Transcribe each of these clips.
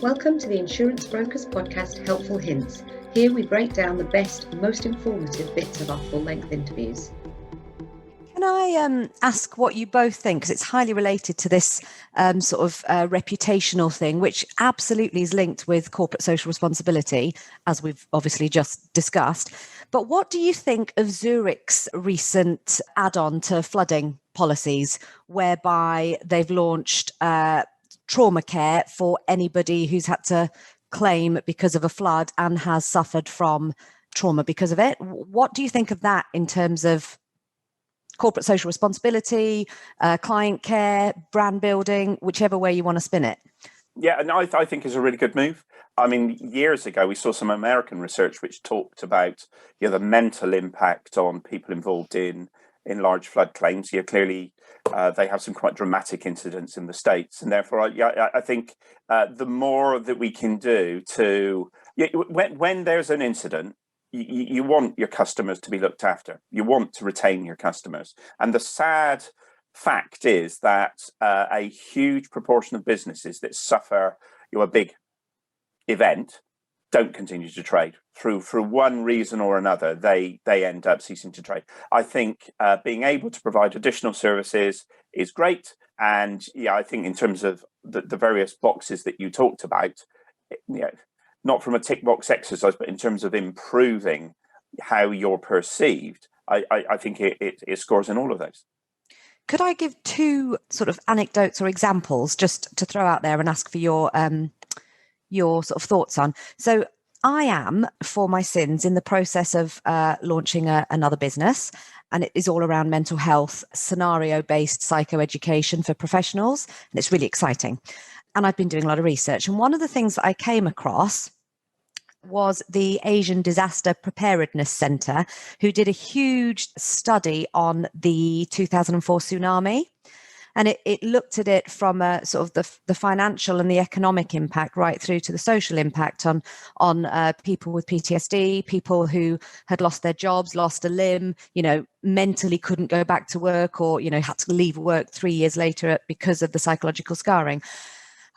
Welcome to the Insurance Brokers Podcast, Helpful Hints. Here we break down the best, most informative bits of our full-length interviews. Can I ask what you both think? Because it's highly related to this reputational thing, which absolutely is linked with corporate social responsibility, as we've obviously just discussed. But what do you think of Zurich's recent add-on to flooding policies, whereby they've launched trauma care for anybody who's had to claim because of a flood and has suffered from trauma because of it? What do you think of that in terms of corporate social responsibility, client care, brand building, whichever way you want to spin it? Yeah, and I think it's a really good move. I mean, years ago, we saw some American research which talked about the mental impact on people involved in large flood claims. Clearly, they have some quite dramatic incidents in the States. And therefore, I think the more that we can do to, when there's an incident, you want your customers to be looked after. You want to retain your customers. And the sad fact is that a huge proportion of businesses that suffer a big event don't continue to trade for one reason or another. They end up ceasing to trade. I think being able to provide additional services is great. And I think in terms of the various boxes that you talked about, not from a tick box exercise, but in terms of improving how you're perceived, I think it scores in all of those. Could I give two sort of anecdotes or examples just to throw out there and ask for your sort of thoughts on? So I am, for my sins, in the process of launching another business, and it is all around mental health, scenario-based psychoeducation for professionals, and it's really exciting. And I've been doing a lot of research. And one of the things that I came across was the Asian Disaster Preparedness Center, who did a huge study on the 2004 tsunami. And it looked at it from a sort of the financial and the economic impact right through to the social impact on people with PTSD, people who had lost their jobs, lost a limb, mentally couldn't go back to work, or, had to leave work 3 years later because of the psychological scarring.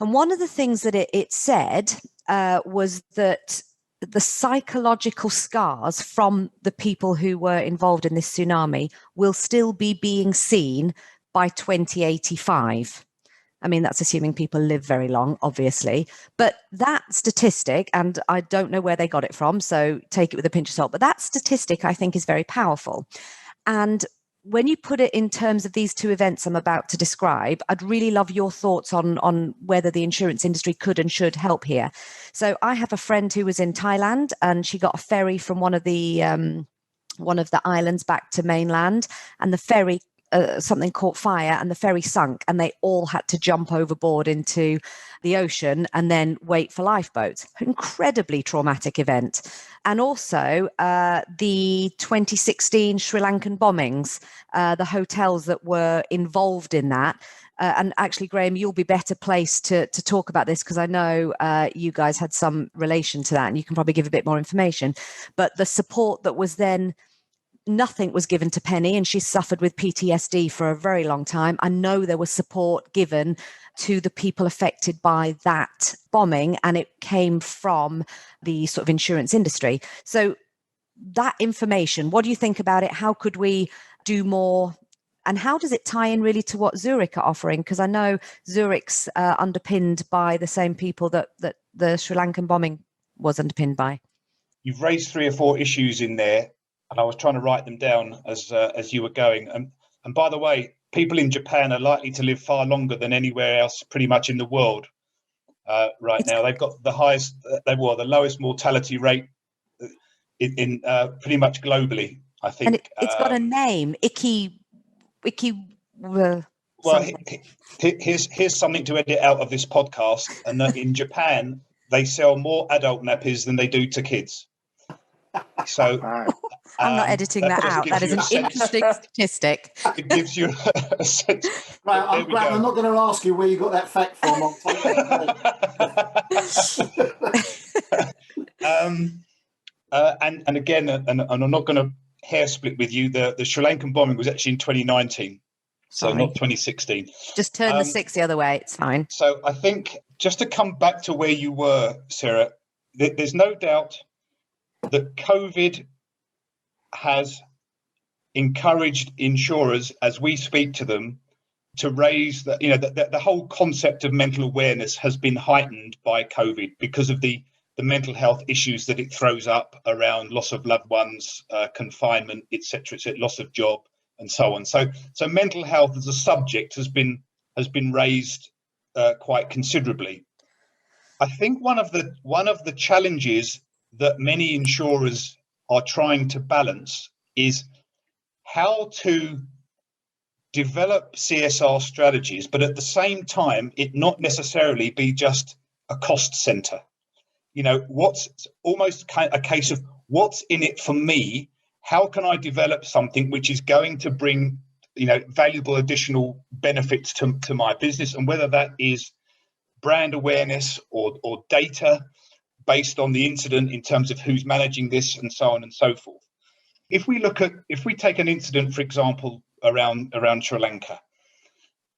And one of the things that it said was that the psychological scars from the people who were involved in this tsunami will still be being seen by 2085. I mean, that's assuming people live very long, obviously. But that statistic, and I don't know where they got it from, so take it with a pinch of salt, but that statistic I think is very powerful. And when you put it in terms of these two events I'm about to describe, I'd really love your thoughts on whether the insurance industry could and should help here. So I have a friend who was in Thailand, and she got a ferry from one of the islands back to mainland, and the ferry something caught fire and the ferry sunk, and they all had to jump overboard into the ocean and then wait for lifeboats. Incredibly traumatic event. And also the 2016 Sri Lankan bombings, the hotels that were involved in that. And actually, Graeme, you'll be better placed to talk about this, because I know you guys had some relation to that, and you can probably give a bit more information. But the support that was then, nothing was given to Penny, and she suffered with PTSD for a very long time. I know there was support given to the people affected by that bombing, and it came from the sort of insurance industry. So that information, what do you think about it? How could we do more? And how does it tie in really to what Zurich are offering? Because I know Zurich's underpinned by the same people that the Sri Lankan bombing was underpinned by. You've raised 3 or 4 issues in there, and I was trying to write them down as you were going. And by the way, people in Japan are likely to live far longer than anywhere else pretty much in the world right now. They've got the lowest mortality rate in pretty much globally, I think. And it's got a name, Iki. Well, here's something to edit out of this podcast. And that in Japan, they sell more adult nappies than they do to kids. So I'm not editing that out. That is an interesting statistic. It gives you a sense. Right, I'm not going to ask you where you got that fact from. And again, and I'm not going to hair split with you. The Sri Lankan bombing was actually in 2019, so not 2016. Just turn the 6 the other way. It's fine. So I think just to come back to where you were, Sarah, there's no doubt that COVID has encouraged insurers, as we speak to them, to raise the whole concept of mental awareness has been heightened by COVID because of the mental health issues that it throws up around loss of loved ones, confinement, etc., loss of job, and so on. So mental health as a subject has been raised quite considerably. I think one of the challenges that many insurers are trying to balance is how to develop CSR strategies, but at the same time, it not necessarily be just a cost center. What's almost a case of what's in it for me? How can I develop something which is going to bring, valuable additional benefits to my business? And whether that is brand awareness or data based on the incident in terms of who's managing this and so on and so forth. If we take an incident, for example, around Sri Lanka,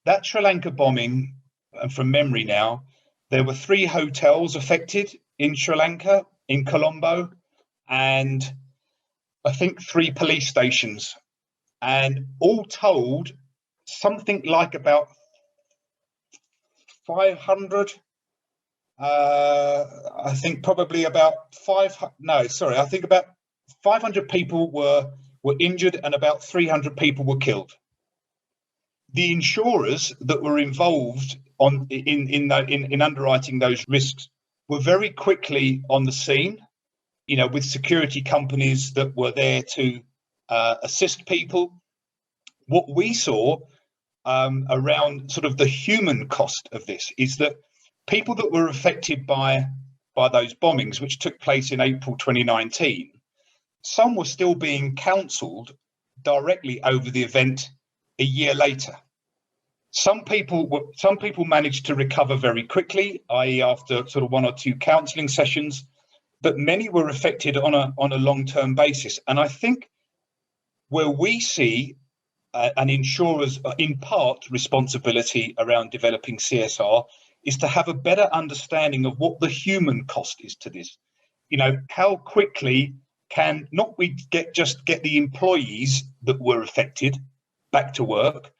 that Sri Lanka bombing, and from memory now, there were 3 hotels affected in Sri Lanka, in Colombo, and I think 3 police stations. And all told, something like about 500, I think probably about I think about 500 people were injured and about 300 people were killed. The insurers that were involved in underwriting those risks were very quickly on the scene, with security companies that were there to assist people. What we saw around sort of the human cost of this is that people that were affected by those bombings, which took place in April 2019, some were still being counselled directly over the event a year later. Some people managed to recover very quickly, i.e. after sort of 1 or 2 counselling sessions, but many were affected on a long-term basis. And I think where we see an insurer's, in part, responsibility around developing CSR is to have a better understanding of what the human cost is to this. How quickly can not we get the employees that were affected back to work,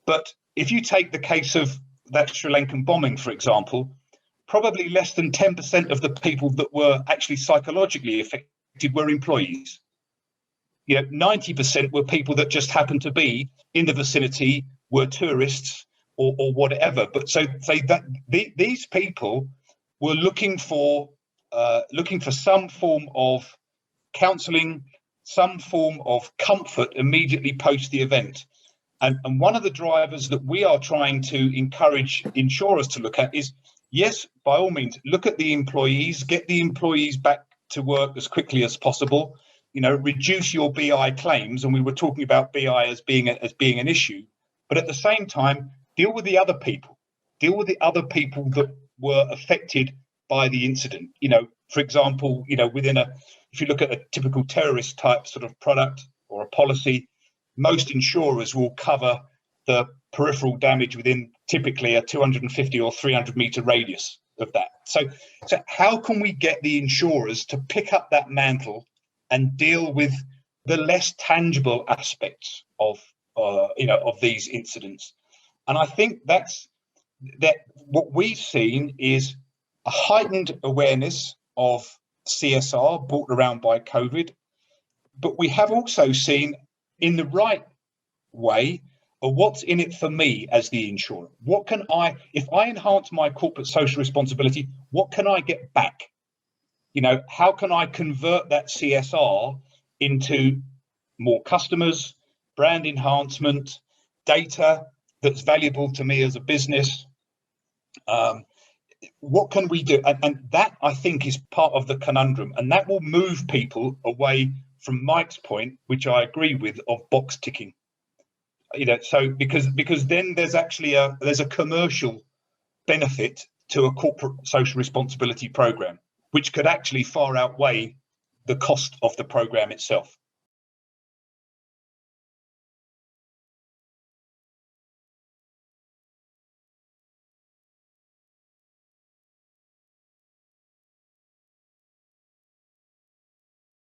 but if you take the case of that Sri Lankan bombing, for example, probably less than 10% of the people that were actually psychologically affected were employees. 90% were people that just happened to be in the vicinity, were tourists or whatever. But so that these people were looking for some form of counselling, some form of comfort immediately post the event. And one of the drivers that we are trying to encourage insurers to look at is, yes, by all means, look at the employees, get the employees back to work as quickly as possible, reduce your BI claims. And we were talking about BI as being an issue, but at the same time, deal with the other people that were affected by the incident. For example, if you look at a typical terrorist type sort of product or a policy, most insurers will cover the peripheral damage within typically a 250 or 300 meter radius of that. So how can we get the insurers to pick up that mantle and deal with the less tangible aspects of these incidents? And I think that what we've seen is a heightened awareness of CSR brought around by COVID, but we have also seen in the right way of what's in it for me as the insurer. What can if I enhance my corporate social responsibility, what can I get back? How can I convert that CSR into more customers, brand enhancement, data that's valuable to me as a business? What can we do? And that, I think, is part of the conundrum, and that will move people away from Mike's point, which I agree with, of box ticking. So because then there's actually a commercial benefit to a corporate social responsibility program, which could actually far outweigh the cost of the program itself.